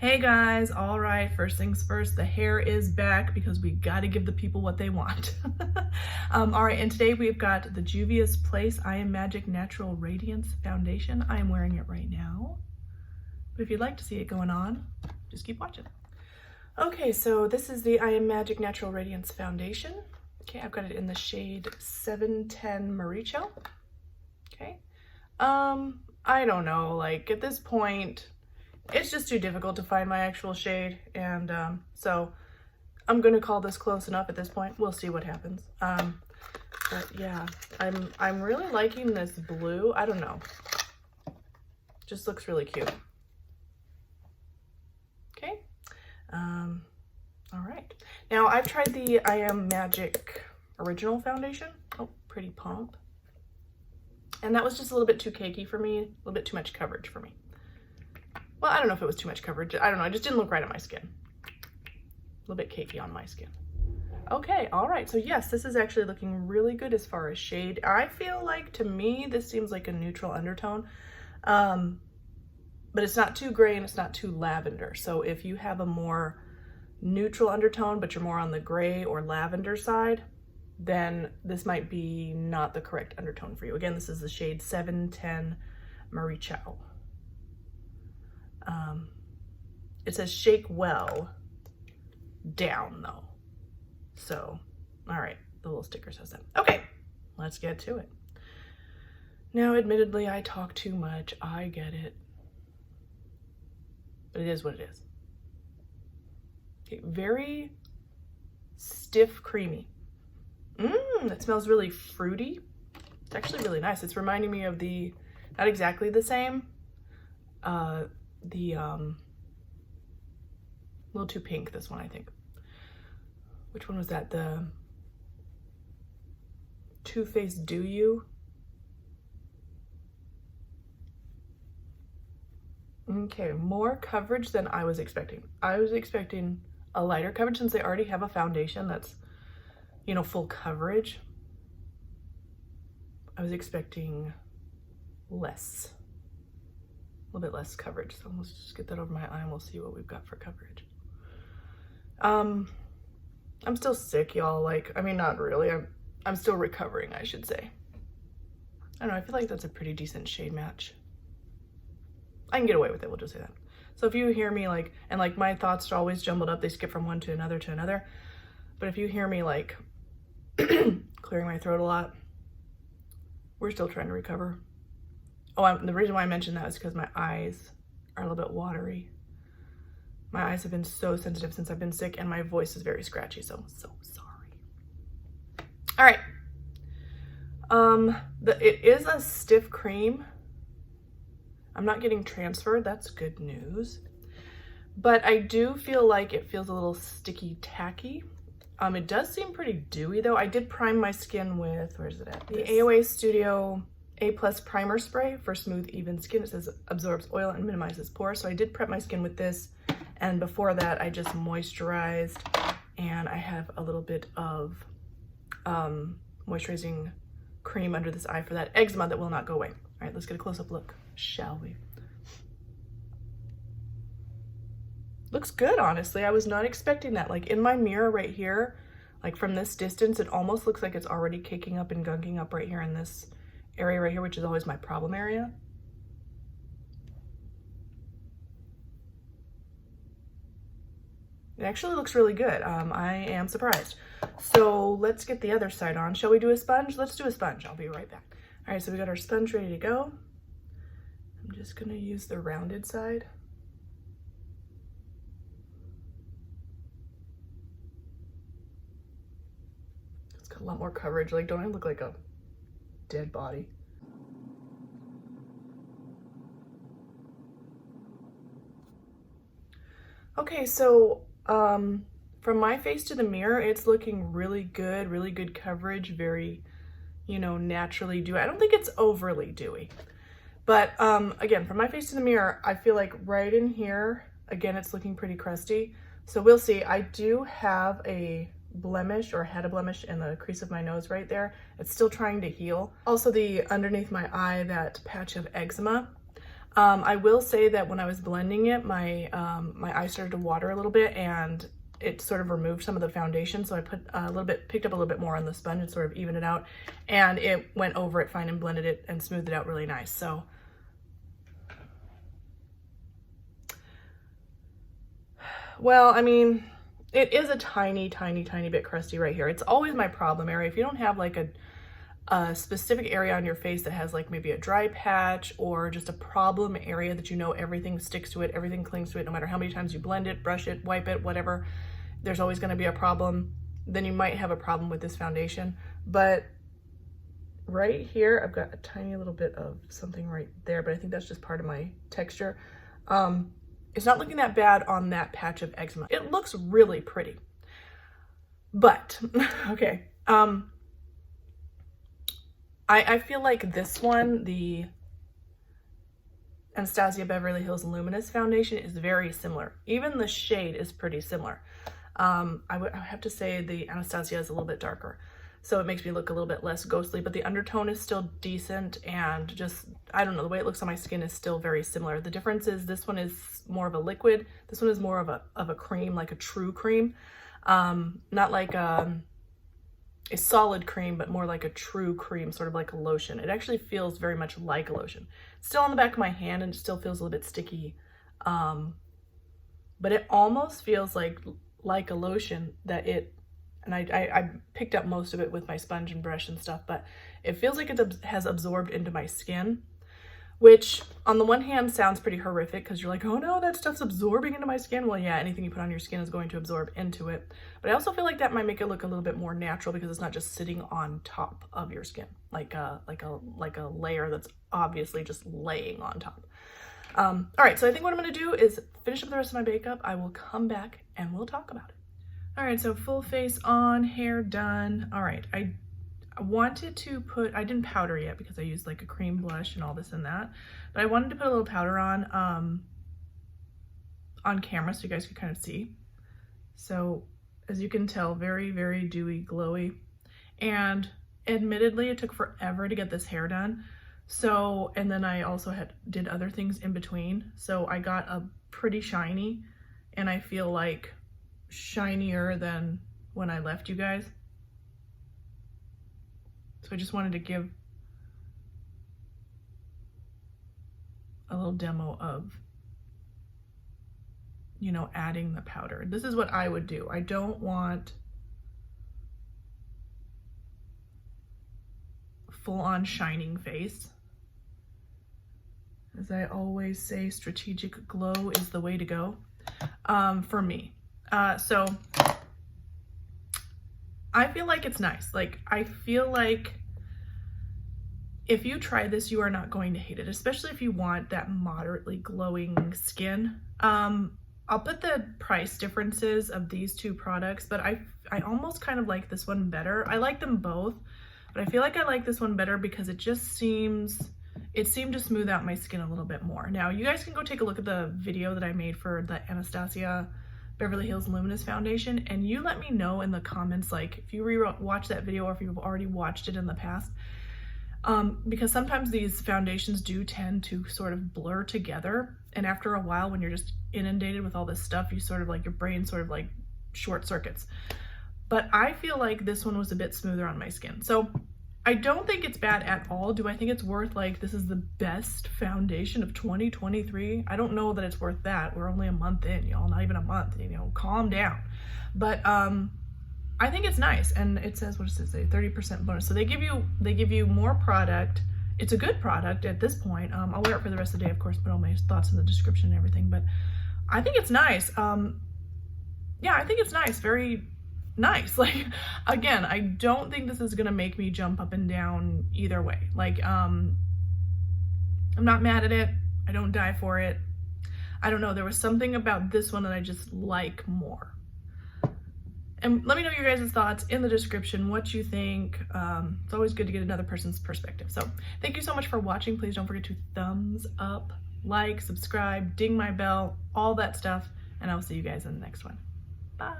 Hey guys, all right, first things first, the hair is back because we got to give the people what they want. All right, and today we've got the Juvia's Place I Am Magic Natural Radiance Foundation. I am wearing it right now, but if you'd like to see it going on, just keep watching. Okay, so this is the I Am Magic Natural Radiance Foundation. Okay, I've got it in the shade 710 Maricho. Okay, I don't know, like at this point, it's just too difficult to find my actual shade, and so I'm gonna call this close enough at this point. We'll see what happens. But yeah, I'm really liking this blue. I don't know, just looks really cute. Okay, all right. Now I've tried the I Am Magic Original Foundation. Oh, pretty pump. And that was just a little bit too cakey for me, a little bit too much coverage for me. Well, I don't know if it was too much coverage. I don't know. It just didn't look right on my skin. A little bit cakey on my skin. Okay, all right. So yes, this is actually looking really good as far as shade. I feel like, to me, this seems like a neutral undertone. But it's not too gray and it's not too lavender. So if you have a more neutral undertone, but you're more on the gray or lavender side, then this might be not the correct undertone for you. Again, this is the shade 710 Maricho. It says shake well down though. So, all right, the little sticker says that. Okay, let's get to it. Now, admittedly, I talk too much. I get it. But it is what it is. Okay, very stiff, creamy. It smells really fruity. It's actually really nice. It's reminding me of the, not exactly the same, a little too pink, this one, I think. Which one was that? The Too Faced Do You? Okay, more coverage than I was expecting. I was expecting a lighter coverage since they already have a foundation that's, you know, full coverage. I was expecting less. A little bit less coverage. So let's just get that over my eye and we'll see what we've got for coverage. I'm still sick, y'all. Like, I mean, not really. I'm still recovering, I should say. I don't know, I feel like that's a pretty decent shade match. I can get away with it, we'll just say that. So if you hear me like, and like my thoughts are always jumbled up, they skip from one to another. But if you hear me like clearing my throat a lot, we're still trying to recover. Oh, the reason why I mentioned that is because my eyes are a little bit watery. My eyes have been so sensitive since I've been sick, and my voice is very scratchy, so sorry. All right. It is a stiff cream. I'm not getting transferred. That's good news. But I do feel like it feels a little sticky tacky. It does seem pretty dewy though. I did prime my skin with, where's it at? The AOA Studio A+ Primer Spray for smooth, even skin. It says absorbs oil and minimizes pores. So I did prep my skin with this. And before that, I just moisturized, and I have a little bit of moisturizing cream under this eye for that eczema that will not go away. All right, let's get a close-up look, shall we? Looks good, honestly. I was not expecting that. Like in my mirror right here, like from this distance, it almost looks like it's already caking up and gunking up right here in this area right here, which is always my problem area. It actually looks really good. I am surprised. So let's get the other side on. Shall we do a sponge? Let's do a sponge. I'll be right back. All right, so we got our sponge ready to go. I'm just gonna use the rounded side. It's got a lot more coverage. Like, don't I look like a dead body? Okay, so from my face to the mirror, it's looking really good coverage, very, you know, naturally dewy. I don't think it's overly dewy, but again, from my face to the mirror, I feel like right in here, again, it's looking pretty crusty. So we'll see. I do have a blemish, or had a blemish in the crease of my nose right there. It's still trying to heal. Also, the underneath my eye, that patch of eczema, I will say that when I was blending it, my eye started to water a little bit, and it sort of removed some of the foundation. So I put picked up a little bit more on the sponge and sort of evened it out, and it went over it fine and blended it and smoothed it out really nice. So well, I mean, it is a tiny bit crusty right here. It's always my problem area. If you don't have like a specific area on your face that has like maybe a dry patch or just a problem area that you know everything sticks to it, everything clings to it, no matter how many times you blend it, brush it, wipe it, whatever, there's always going to be a problem, then you might have a problem with this foundation. But right here, I've got a tiny little bit of something right there, but I think that's just part of my texture. It's not looking that bad on that patch of eczema. It looks really pretty, but okay. I feel like this one, the Anastasia Beverly Hills Luminous Foundation, is very similar. Even the shade is pretty similar. I would have to say the Anastasia is a little bit darker, so it makes me look a little bit less ghostly, but the undertone is still decent, and just, I don't know, the way it looks on my skin is still very similar. The difference is this one is more of a liquid. This one is more of a cream, like a true cream. Not like a solid cream, but more like a true cream, sort of like a lotion. It actually feels very much like a lotion. It's still on the back of my hand and it still feels a little bit sticky. But it almost feels like a lotion that it, and I picked up most of it with my sponge and brush and stuff, but it feels like it has absorbed into my skin, which on the one hand sounds pretty horrific because you're like, oh no, that stuff's absorbing into my skin. Well, yeah, anything you put on your skin is going to absorb into it. But I also feel like that might make it look a little bit more natural because it's not just sitting on top of your skin, like a layer that's obviously just laying on top. All right, so I think what I'm gonna do is finish up the rest of my makeup. I will come back and we'll talk about it. All right, so full face on, hair done. All right, I wanted to put, I didn't powder yet because I used like a cream blush and all this and that, but I wanted to put a little powder on camera so you guys could kind of see. So as you can tell, very, very dewy, glowy. And admittedly, it took forever to get this hair done. So, and then I also did other things in between. So I got a pretty shiny, and I feel like shinier than when I left you guys. So I just wanted to give a little demo of, you know, adding the powder. This is what I would do. I don't want full-on shining face. As I always say, strategic glow is the way to go for me. So I feel like it's nice. Like, I feel like if you try this, you are not going to hate it, especially if you want that moderately glowing skin. I'll put the price differences of these two products, but I almost kind of like this one better. I like them both, but I feel like I like this one better because it seemed to smooth out my skin a little bit more. Now, you guys can go take a look at the video that I made for the Anastasia Beverly Hills Luminous Foundation, and you let me know in the comments, like, if you watch that video or if you've already watched it in the past, because sometimes these foundations do tend to sort of blur together, and after a while, when you're just inundated with all this stuff, you sort of like, your brain sort of like short circuits. But I feel like this one was a bit smoother on my skin. So I don't think it's bad at all. Do I think it's worth, like, this is the best foundation of 2023? I don't know that it's worth that. We're only a month in, y'all, not even a month, you know, calm down. But I think it's nice, and it says, what does it say, 30% bonus. So they give you more product. It's a good product at this point. I'll wear it for the rest of the day, of course, put all my thoughts in the description and everything, but I think it's nice. Yeah, I think it's nice, very nice. Like, again, I don't think this is gonna make me jump up and down either way. Like, I'm not mad at it. I don't die for it. I don't know, there was something about this one that I just like more. And let me know your guys' thoughts in the description, what you think. It's always good to get another person's perspective. So thank you so much for watching. Please don't forget to thumbs up, like, subscribe, ding my bell, all that stuff. And I'll see you guys in the next one. Bye.